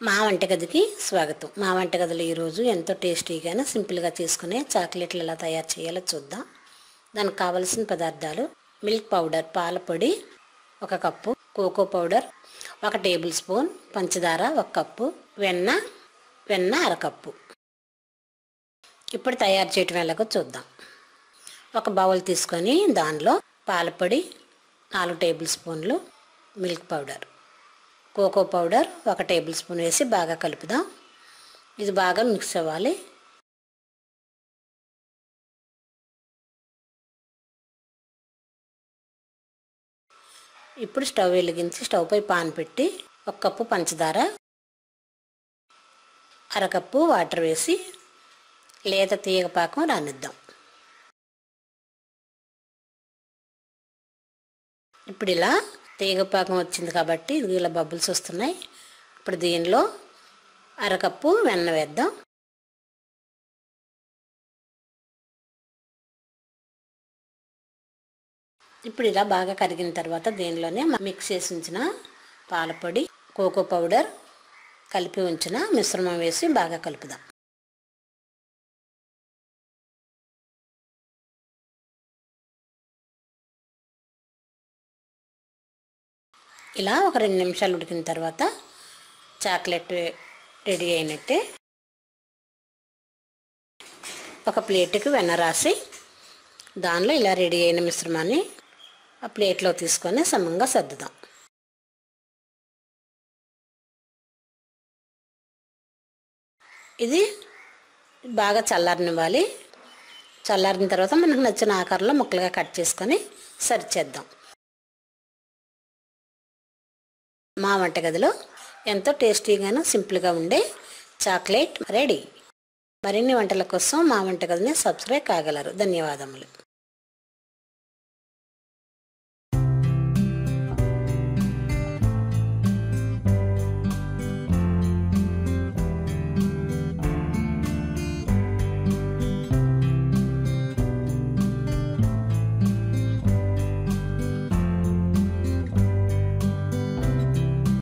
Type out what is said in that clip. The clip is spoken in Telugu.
మా వంటగదికి స్వాగతం. మా వంటగదిలో ఈరోజు ఎంతో టేస్టీగాను సింపుల్గా చేసుకునే చాక్లెట్లు ఎలా తయారు చేయాలో చూద్దాం. దానికి కావలసిన పదార్థాలు: మిల్క్ పౌడర్ పాల పొడి 1 cup, cocoa powder 1 tablespoon, పంచదార 1 కప్పు, వెన్న 1/2 కప్పు. ఇప్పుడు తయారు చేయటం ఎలాగో చూద్దాం. ఒక బౌల్ తీసుకొని దానిలో పాల పొడి 4 టేబుల్ స్పూన్లు, milk powder, cocoa powder 1 tablespoon వేసి బాగా కలుపుదాం. ఇది బాగా మిక్స్ అవ్వాలి. ఇప్పుడు స్టవ్ వెలిగించి స్టవ్ పై పాన్ పెట్టి 1 కప్పు పంచదార, 1/2 కప్పు వాటర్ వేసి లేత తీగ పాకం రానిద్దాం. ఇప్పుడు ఇలా తీగపాకం వచ్చింది కాబట్టి ఇది ఇలా బబుల్స్ వస్తున్నాయి. ఇప్పుడు దీనిలో 1/2 కప్పు వెన్న వేద్దాం. ఇప్పుడు ఇలా బాగా కరిగిన తర్వాత దీనిలోనే మిక్స్ చేసి ఉంచిన పాలపొడి, కోకో పౌడర్ కలిపి ఉంచిన మిశ్రమం వేసి బాగా కలుపుదాం. ఇలా ఒక 2 నిమిషాలు ఉడికిన తర్వాత చాక్లెట్ రెడీ అయినట్టే. ఒక ప్లేట్కి వెన్న రాసి దానిలో ఇలా రెడీ అయిన మిశ్రమాన్ని ఆ ప్లేట్లో తీసుకొని సమంగా సర్దుదాం. ఇది బాగా చల్లారనివ్వాలి. చల్లారిన తర్వాత మనకు నచ్చిన ఆకారంలో ముక్కలుగా కట్ చేసుకొని సర్వ్ చేద్దాం. మా వంటగదిలో ఎంతో టేస్టీగాను సింపుల్గా ఉండే చాక్లెట్ రెడీ. మరిన్ని వంటల కోసం మా వంటగదిని సబ్స్క్రైబ్ కాగలరు. ధన్యవాదములు.